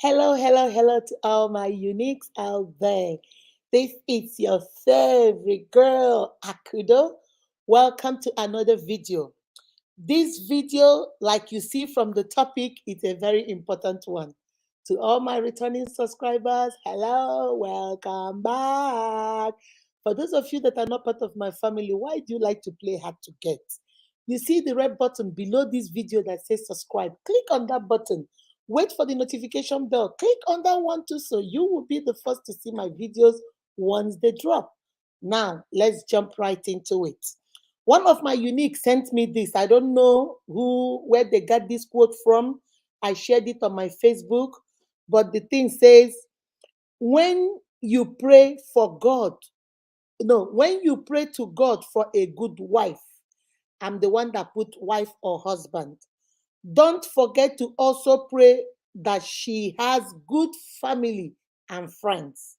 Hello, hello, hello to all my uniques out there. This is your favorite girl, Akudo. Welcome to another video. This video, like you see from the topic, is a very important one. To all my returning subscribers, hello, welcome back. For those of you that are not part of my family, why do you like to play hard to get? You see the red button below this video that says subscribe. Click on that button. Wait for the notification bell. Click on that one too, so you will be the first to see my videos once they drop. Now, let's jump right into it. One of my unique sent me this. I don't know where they got this quote from. I shared it on my Facebook, but the thing says, when you pray for God, no, when you pray to God for a good wife, I'm the one that put wife or husband. Don't forget to also pray that she has good family and friends,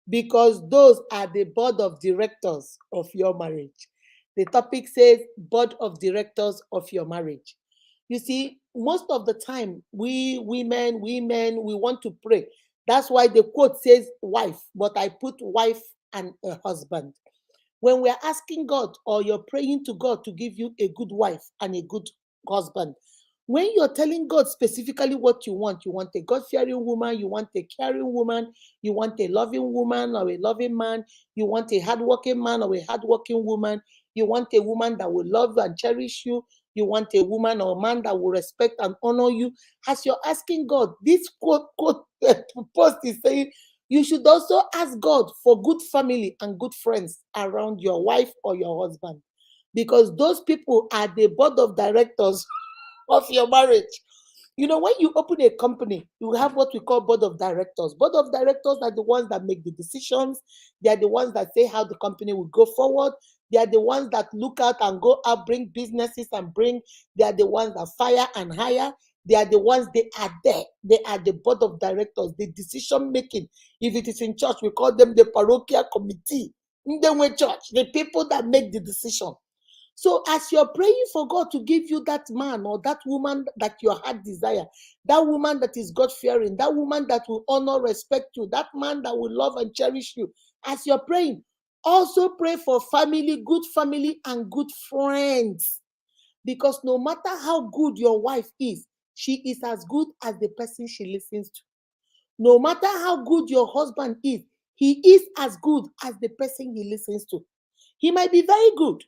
because those are the board of directors of your marriage. The topic says board of directors of your marriage. You see, most of the time, we women, we want to pray. That's why the quote says wife, but I put wife and a husband. When we're asking God or you're praying to God to give you a good wife and a good husband, when you're telling God specifically what you want a God-fearing woman, you want a caring woman, you want a loving woman or a loving man, you want a hardworking man or a hardworking woman, you want a woman that will love and cherish you, you want a woman or a man that will respect and honor you. As you're asking God, this quote post is saying you should also ask God for good family and good friends around your wife or your husband, because those people are the board of directors of your marriage. You know, when you open a company, you have what we call board of directors. Board of directors are the ones that make the decisions. They are the ones that say how the company will go forward. They are the ones that look out and go out, bring businesses and bring. They are the ones that fire and hire. They are the ones, they are there. They are the board of directors, the decision making. If it is in church, we call them the parochial committee. In the way church, the people that make the decision. So as you're praying for God to give you that man or that woman that your heart desire, that woman that is God-fearing, that woman that will honor, respect you, that man that will love and cherish you, as you're praying, also pray for family, and good friends. Because no matter how good your wife is, she is as good as the person she listens to. No matter how good your husband is, he is as good as the person he listens to. He might be very good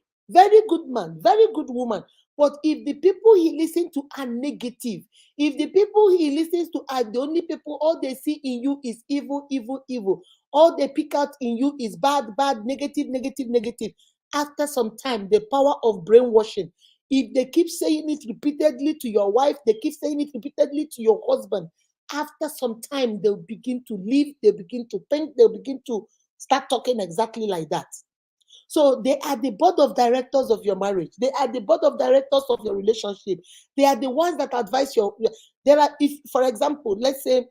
man, very good woman. But if the people he listens to are negative, if the people he listens to are the only people, all they see in you is evil, evil, evil, all they pick out in you is bad, bad, negative, negative, negative. After some time, the power of brainwashing, if they keep saying it repeatedly to your wife, they keep saying it repeatedly to your husband, after some time, they'll begin to live, they'll begin to think, they'll begin to start talking exactly like that. So they are the board of directors of your marriage. They are the board of directors of your relationship. They are the ones that advise your. There are, if for example, let's say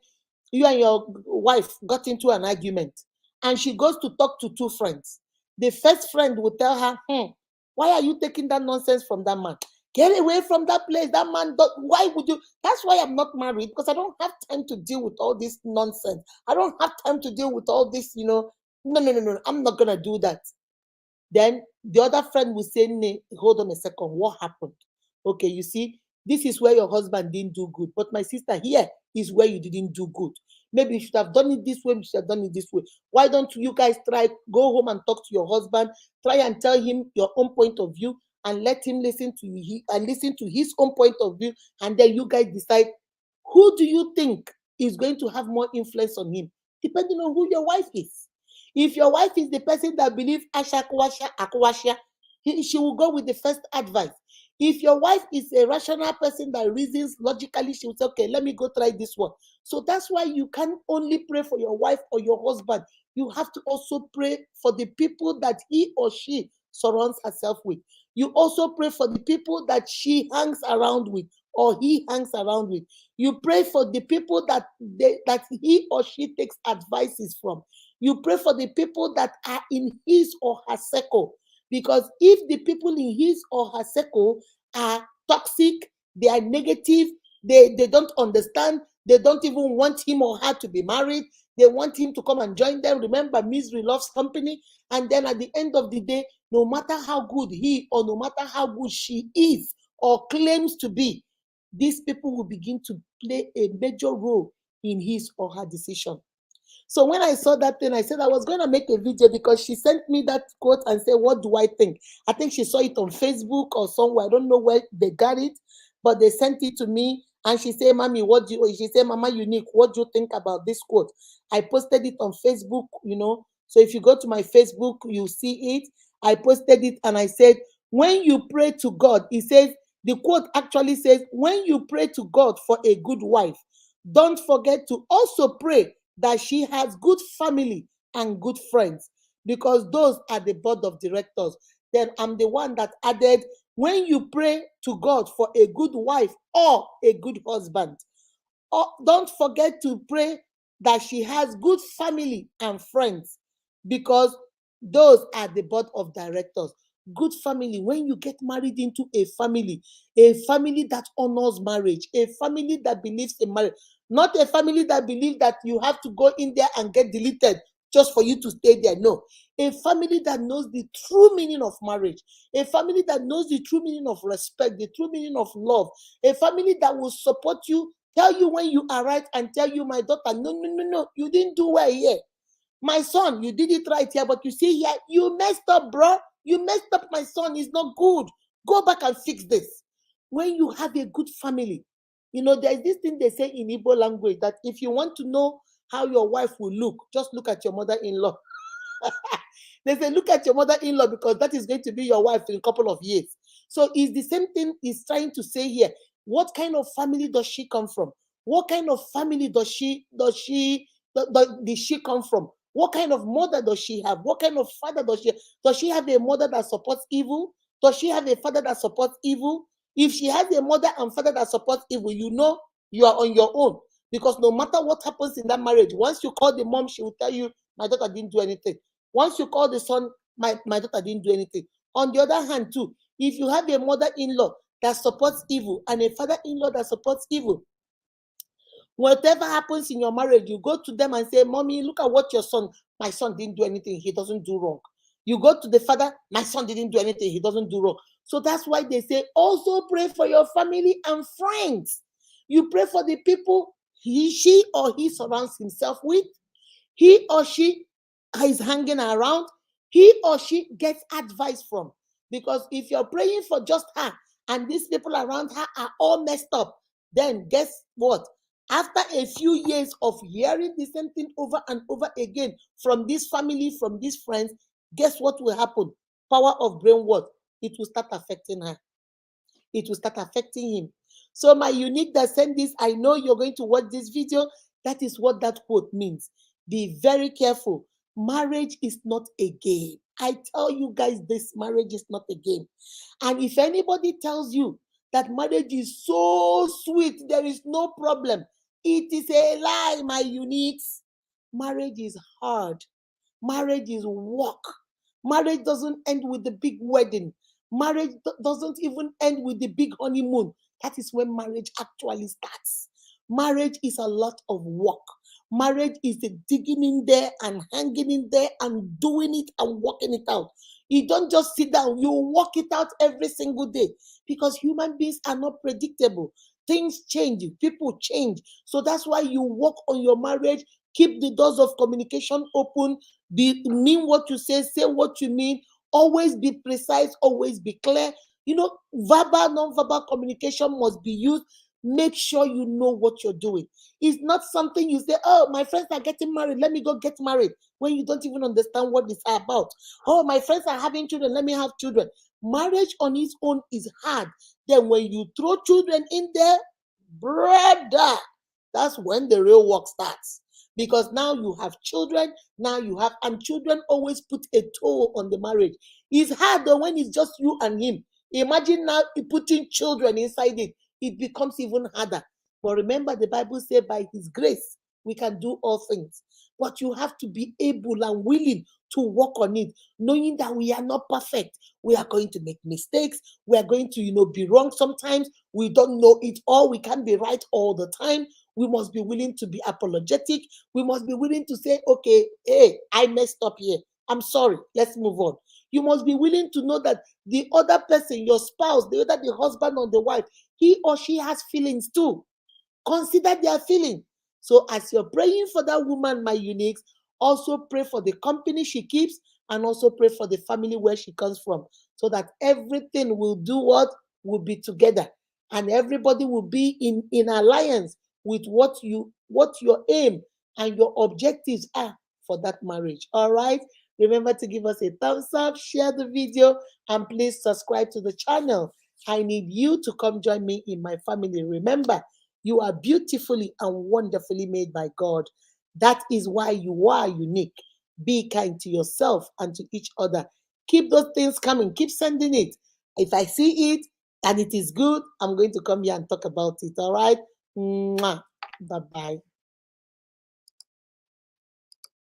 you and your wife got into an argument, and she goes to talk to two friends. The first friend will tell her, why are you taking that nonsense from that man? Get away from that place. That man, why would you? That's why I'm not married, because I don't have time to deal with all this nonsense. I don't have time to deal with all this, No, no, no, no. I'm not going to do that. Then the other friend will say, "Nee, hold on a second, what happened? Okay, you see, this is where your husband didn't do good. But my sister, here is where you didn't do good. Maybe you should have done it this way, you should have done it this way. Why don't you guys try, go home and talk to your husband, try and tell him your own point of view, and let him listen to you and listen to his own point of view, and then you guys decide who do you think is going to have more influence on him, depending on who your wife is. If your wife is the person that believes Asha Kwasha Akwasha, she will go with the first advice. If your wife is a rational person that reasons logically, she will say, okay, let me go try this one. So that's why you can't only pray for your wife or your husband. You have to also pray for the people that he or she surrounds herself with. You also pray for the people that she hangs around with or he hangs around with. You pray for the people that he or she takes advices from. You pray for the people that are in his or her circle. Because if the people in his or her circle are toxic, they are negative, they don't understand, They don't even want him or her to be married. They want him to come and join them. Remember, misery loves company. And then at the end of the day, no matter how good he or no matter how good she is or claims to be, these people will begin to play a major role in his or her decision. So when I saw that thing, I said I was going to make a video because she sent me that quote and said, what do I think? I think she saw it on Facebook or somewhere. I don't know where they got it, but they sent it to me. And she said, Mommy, what do you, she said, Mama Unique, what do you think about this quote? I posted it on Facebook, you know. So if you go to my Facebook, you see it. I posted it and I said, when you pray to God, it says, the quote actually says, when you pray to God for a good wife, don't forget to also pray that she has good family and good friends, because those are the board of directors. Then I'm the one that added, when you pray to God for a good wife or a good husband, don't forget to pray that she has good family and friends, because those are the board of directors. Good family, when you get married into a family that honors marriage, a family that believes in marriage, not a family that believes that you have to go in there and get deleted just for you to stay there. No, a family that knows the true meaning of marriage, a family that knows the true meaning of respect, the true meaning of love, a family that will support you, tell you when you are right, and tell you, my daughter, no, you didn't do well here. My son, you did it right here, but you see here, you messed up, bro. You messed up, my son. It's not good. Go back and fix this. When you have a good family, you know, there's this thing they say in Igbo language that if you want to know how your wife will look, just look at your mother-in-law. They say, look at your mother-in-law, because that is going to be your wife in a couple of years. So it's the same thing he's trying to say here. What kind of family does she come from? What kind of family does she come from? What kind of mother does she have? What kind of father does she have? Does she have a mother that supports evil? Does she have a father that supports evil? If she has a mother and father that supports evil, you know you are on your own. Because no matter what happens in that marriage, once you call the mom, she will tell you, my daughter didn't do anything. Once you call the son, my daughter didn't do anything. On the other hand, too, if you have a mother-in-law that supports evil and a father-in-law that supports evil, whatever happens in your marriage, you go to them and say, Mommy, look at what my son didn't do anything. He doesn't do wrong. You go to the father, my son didn't do anything. He doesn't do wrong. So that's why they say, also pray for your family and friends. You pray for the people she or he surrounds himself with, he or she is hanging around, he or she gets advice from. Because if you're praying for just her and these people around her are all messed up, then guess what? After a few years of hearing the same thing over and over again from this family, from these friends, guess what will happen? Power of brainwash. It will start affecting her. It will start affecting him. So my unique that sent this, I know you're going to watch this video. That is what that quote means. Be very careful. Marriage is not a game. I tell you guys, this marriage is not a game. And if anybody tells you that marriage is so sweet, there is no problem, it is a lie, my uniques. Marriage is hard. Marriage is work. Marriage doesn't end with the big wedding. Marriage doesn't even end with the big honeymoon. That is when marriage actually starts. Marriage is a lot of work. Marriage is the digging in there and hanging in there and doing it and working it out. You don't just sit down, you work it out every single day, because human beings are not predictable. Things change, people change. So that's why you work on your marriage. Keep the doors of communication open. Mean what you say what you mean. Always be precise, always be clear. You know, verbal, non-verbal communication must be used. Make sure you know what you're doing. It's not something you say, oh, my friends are getting married, let me go get married, when you don't even understand what it's about. Oh, my friends are having children, let me have children. Marriage on its own is hard. Then when you throw children in there, brother, that's when the real work starts. Because now you have children, and children always put a toll on the marriage. It's hard though when it's just you and him. Imagine now putting children inside it. It becomes even harder. But remember, the Bible says by his grace, we can do all things. But you have to be able and willing to work on it, knowing that we are not perfect. We are going to make mistakes. We are going to, be wrong sometimes. We don't know it all. We can't be right all the time. We must be willing to be apologetic. We must be willing to say, okay, hey, I messed up here. I'm sorry. Let's move on. You must be willing to know that the other person, your spouse, whether the husband or the wife, he or she has feelings too. Consider their feeling. So as you're praying for that woman, my uniques, also pray for the company she keeps and also pray for the family where she comes from, so that everything will do what will be together and everybody will be in alliance with what your aim and your objectives are for that marriage. All right. Remember to give us a thumbs up, share the video, and please subscribe to the channel. I need you to come join me in my family. Remember, you are beautifully and wonderfully made by God. That is why you are unique. Be kind to yourself and to each other. Keep those things coming. Keep sending it. If I see it and it is good, I'm going to come here and talk about it. All right? Bye bye.